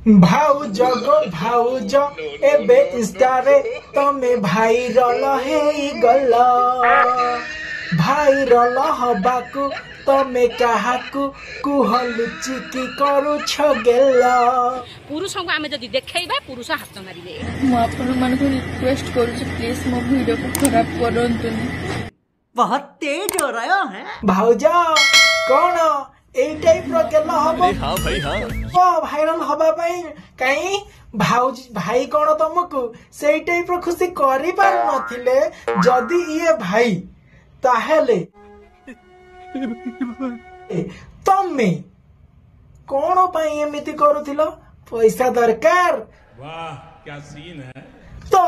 भाउज गो भाउज एबे इंस्टारे तमे भाइरल हेई गल भाइरल हबाकू तमे काहाकू कुहलुची की करूछ गेल पुरुष को आमे जदी देखैबा पुरुष हाथ मारिबे मु आपन मन को रिक्वेस्ट करू छी प्लीज मो वीडियो को खराब करंतुनी बहुत तेज हो रहा है भाउज कोन ए टाइप रो केला हबो हां भाई हां ओ भाइरल हबा पई काई भाई कोन तुमको सेई टाइप रो खुशी करि पार नथिले जदी ये भाई ताहेले तमे कोन पई एमिति करूथिलो पैसा दरकार वाह क्या सीन है तो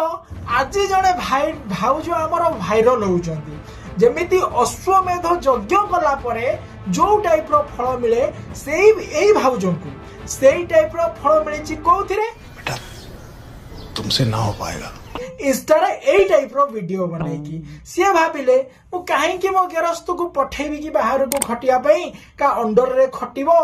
आज जने भाई भाउज हमर भाइरल होउचंती जेमिति अश्वमेध यज्ञ कला परे जो टाइप रो फल मिले सेई एई भाउजन को सेई टाइप रो फल मिलेची कोथिरे बेटा तुमसे ना हो पाएगा इंस्टा रे एई टाइप रो वीडियो बनाई की से भाबिले मु काहे कि मो गेरस्त को पठेबी की बाहर को खटिया पई का अंडर रे खटिबो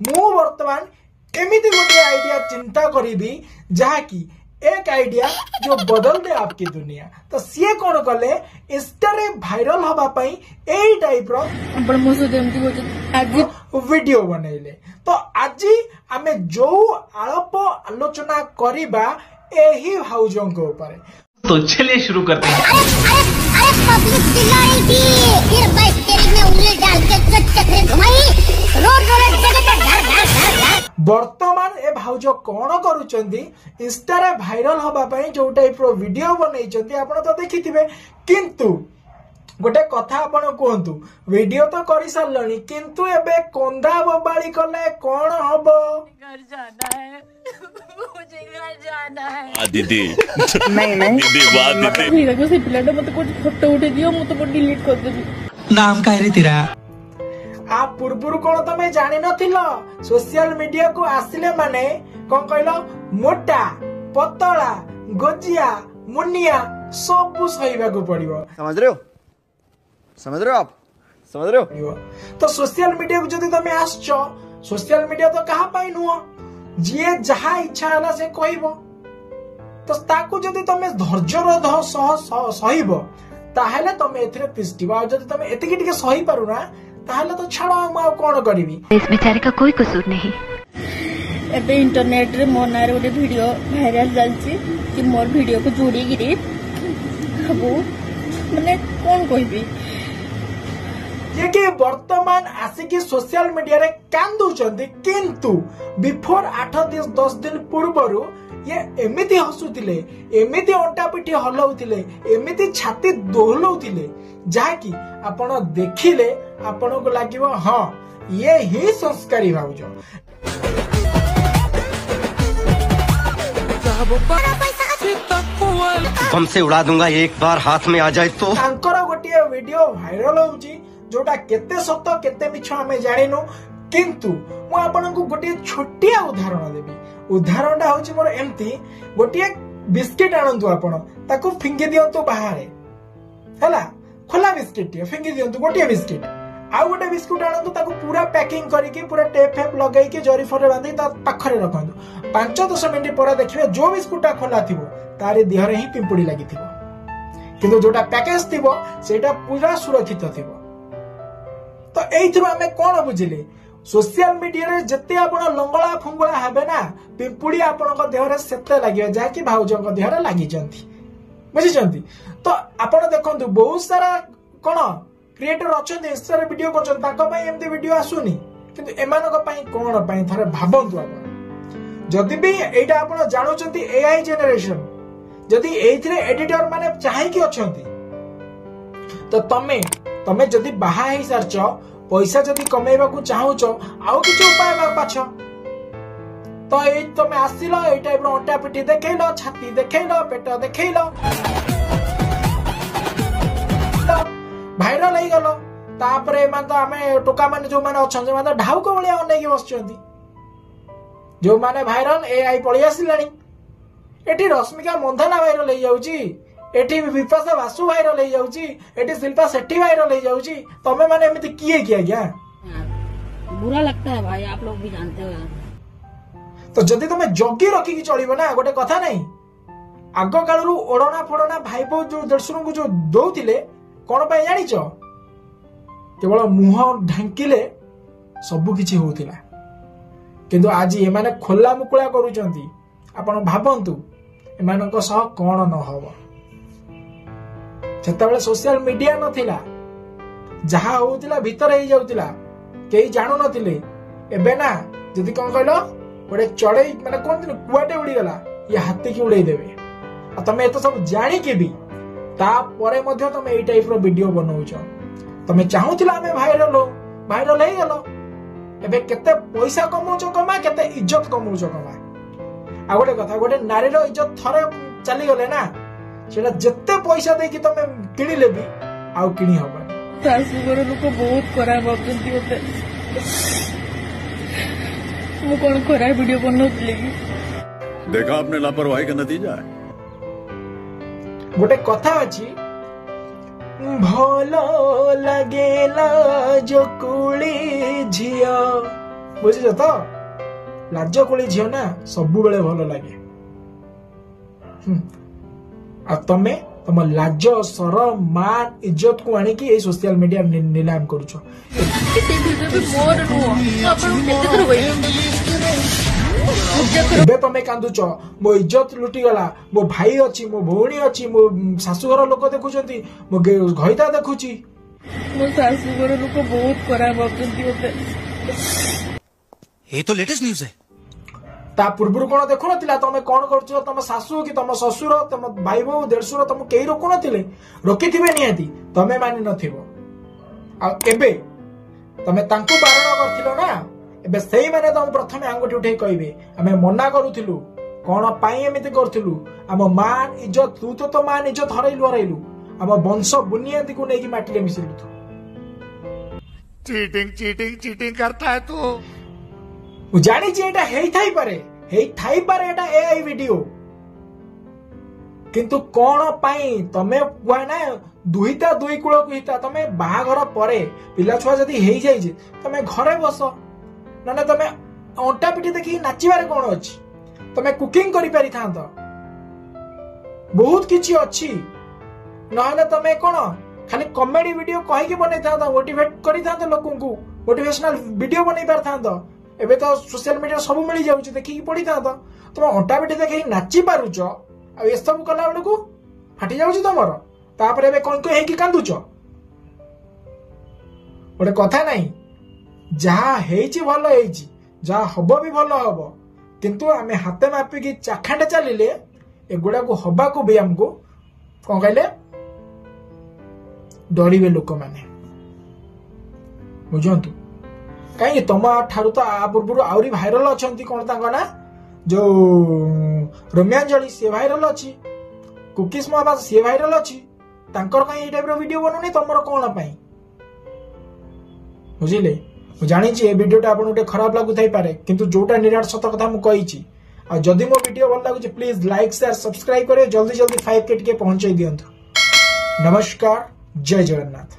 मु वर्तमान एमिति गोटे आइडिया चिंता करीबी जहा की एक आइडिया जो बदल दे आपकी दुनिया तो सी कौन कले इंस्टा रे वायरल हवा पई एई टाइप रो अपन मो से देमती बोल आज वीडियो बनैले तो आज आमे जो आलाप आलोचना करिबा एही भाउजों के ऊपर तो चलिए शुरू करते हैं अरे पब्लिक चिल्ला रही थी फिर बाइक स्टीयरिंग में उंगली डाल के चक्कर घुमाई रोड जगह पे घर वर्तमान ए भाउज कोन करूचंदी इंस्टा रे वायरल हबा पई जो टाइप रो वीडियो बनैचंती आपण तो देखिथिबे किंतु गोटे कथा आपण कहंतु वीडियो तो करि सारलनी किंतु एबे कोंदा बबाली कले कोन हबो घर जाना है मुझे घर जाना है दीदी नहीं दीदी वाह दीदी ठीक है से पिलाटा मत को फोटो उठे दियो मु तो डिलीट कर देबी नाम का रे तेरा आ पुरपुर कोन तमे जानि नथिलो सोशल मीडिया को आसिले माने कोन कहलो मोटा पतला गोजिया मुनिया सब सहीबा को पड़िबो समझ रहे हो आप समझ रहे हो तो सोशल मीडिया को जदी तमे आछो सोशल मीडिया तो कहा पाई नुओ जे जहा इच्छा हला से कहइबो तो ताकू जदी तमे धैर्य रह सहीबो ताहेले तमे एथरे पिस्टिबा जदी तमे एतिकी टिके सही पारु ना ताहले तो छाड़ो हम कोन करिवि इस बेचारे का कोई कसूर नहीं एबे इंटरनेट रे मोर नारे गोटे वीडियो वायरल चलची कि मोर वीडियो को जोड़ी गिरी हबो माने कोन कहबी ये कि वर्तमान आसिकी सोशल मीडिया रे कांदु चंदी किंतु बिफोर 8-10 दिन पूर्वरु ये एमिति हसुतिले एमिति अंटा पिठी हलौतिले एमिति छाती दोहलौतिले जहा कि आपण देखिले आपण को लागिवो हां ये ही संस्कारी भाउज बम से उड़ा दूंगा एक बार हाथ में आ जाए तो तांकर गोटे वीडियो वायरल होउची जोटा केते सत्य केते मिछ हमें जानिनु किंतु मु आपन को गोटे छोटिया उदाहरण देबी उदाहरणटा होची मोर एम्ति गोटे बिस्किट आनंतु आपण ताको फिंगी दियंतु बाहरे हला खोला बिस्किट फिंगी दियंतु गोटे बिस्किट आ गोटे बिस्कुट आनंतु ताको पूरा पैकिंग करके पूरा टेप फेप लगाई के जरी फरे बांधी ता पाखरे रखंतु 5-10 मिनिट पर देखिबे जो बिस्कुटा खोला थिबो तारे देहरे ही पिंपुड़ी लागि थिबो किंतु जोटा पैकेज थिबो सेटा पूरा सुरक्षित थिबो तो एइथरो हमें कोन बुझिले सोशल मीडिया रे जते आपण लंगळा फुंगळा हेबे ना पिंपुड़ी आपण को देहरे सेते लागियो जा कि भाउजो को देहरे लागि जंती बुझि जंती तो आपण देखंतु बहुत सारा कोन क्रिएटर अछन इंस्टा रे वीडियो करछन ताको पई एमती वीडियो आसुनी किंतु एमान को पई कोन पई थरे भाबंतु आपण जदी भी एटा आपण जानुचंती एआई जनरेशन जदी एइथरे एडिटर माने चाहि कि अछंती तो तमे जदी बाहा ही सरच पैसा जदी कमेबा को चाहूचो आउ किछ उपाय पाछ तो ए तमे आसिलो ए टाइप रो अंटा पिटी देखैलो छाती देखैलो पेट देखैलो भाइरल हे गलो तापरे मान तो हमें टोका माने जो माने अछन जे माने ढाउ को बलिया अनै के बसचंती जो माने वायरल एआई पळि आसिलानी एठी रश्मिका मंथना वायरल हे जाउची एठी विपाशा बासु वायरल हो जाउची एठी शिल्पा शेट्टी वायरल हो जाउची तमे माने एमिति किए किया क्या बुरा लगता है भाई आप लोग भी जानते हो यार तो जदि तुम जगी रखिकी चलो ना गोटे कथा नहीं आग कालू ओढ़ना फोड़ना भाई बो जो देशुर को जो दौले कौन पर जान केवल मुह ढांकिले सबकिछि होतिला किंतु आज एमाने खोला मुकुला करूचंती आपण भाबंतु एमानक सह कोन न हबो जेतेबेले सोशल मीडिया नथिला जहा होतिला भीतर हे जाउतिला केही जानु नथिले एबे ना जदि कोन कहलो गोटे चढ़ई माने कोन दिन कुआटे उड़ी गला ये हाथी की उड़ाई देबे आ तमे एतो सब जानि के भी ता परे मध्ये तमे एई टाइप रो वीडियो बनाउछो तमे चाहुतिला हमें वायरल हे गेलो एबे केते पैसा कमाउछो कमा केते इज्जत कमाउछो कमा आ गोटे कथा गोटे नारी रो इज्जत थरे चली गले ना सेटा जत्ते पैसा देकी तमे किनिले भी आउ किनी हबा शाशुघर लोक बहुत खराब भावती होते मु कौन खराब वीडियो बनाउतले कि देखा आपने लापरवाही का नतीजा है गोटे कथा अछि भलो लगेला जो कुली झिया बुझिछ तो लाज कुली झिया ना सब बेले भलो लागे आ तमे तम लाज शरम मान इज्जत को आनी की सोशल मीडिया नीलाम करूछो तमे कांदुच मो इज्जत लुटी गला मो भाई अच्छी मो भौणी अच्छी मो शाशुघर लोक देखुचंती मो घईता देखुची मो शाशुघर लोक बहुत खराब भावती होते ये तो लेटेस्ट न्यूज़ है ता पूर्व कोन देखु नथिला तमे कोन करछो तम सासु कि तम ससुर तम भाई बो देढसुर तम केही रोकु नथिले रोकिथिबे नियाती तमे मानि नथिबो आ एबे तमे तांकु बारण करथिलो ना एबे सेही माने तम प्रथमे आंगुठी उठै कहिबे हमें मना करूथिलु कोन पाई एमिति करथिलु हम मान इज्जत तू तो मान इज्जत हरैलु हम वंश बुनियादी को नेकी माटिले मिसिलु तू चीटिंग करता है तू जानी एटा हेई थाई पारे एटा एआई वीडियो किंतु कोन पाई तमे बुआ ना दुहिता दुई कुल कुहिता तमे बाहाघर परे पिला छुआ जदी हेई जाई जे तमे घरे बस ना तमे अंटा पिटी देखि नाचिबारे कोन अछि तमे कुकिंग करि पारि थांत बहुत किछि अछि नहले तमे कोन खाली कॉमेडी वीडियो कहि के बनै थांत मोटिवेट करि थांत लोकन को मोटिवेशनल वीडियो बनै पार थांत एबे तो सोशल मीडिया सब मिली जाउछ देखि पड़ी था तो तुम अंटा बेटी देखि नाची पारुछ आ ए सब कला बेल को फाटी जाउछ तमर तापर एबे कोन को हे कि कांदुछ ओडे कथा नाही जहा हेइची भलो हेइची जहा हबो भी भलो हबो किंतु आमे हाथे मापी कि चाखांडे चलिले एगुडा को हबा को भी हमको कोन कहले डरिबे लोक माने बुझंतु कहीं तुम ठारू तो आ पूर्व आहरी भाइराल अच्छा कौन ना जो रोम्यांजलि सी भाइराल अच्छी कुकीज महाबाज सी भाइराल अच्छी कहीं टाइप वीडियो बनौनी तुम कौन बुझिले जानी वीडियोटा आप गोटे खराब लगुथ पारे किंतु जोटा निराट सत कथा मुझे जदि मो वीडियो भल लगुच प्लीज लाइक शेयर सब्सक्राइब करे जल्दी जल्दी 5K पहुंचाई दिंतु। नमस्कार, जय जगन्नाथ।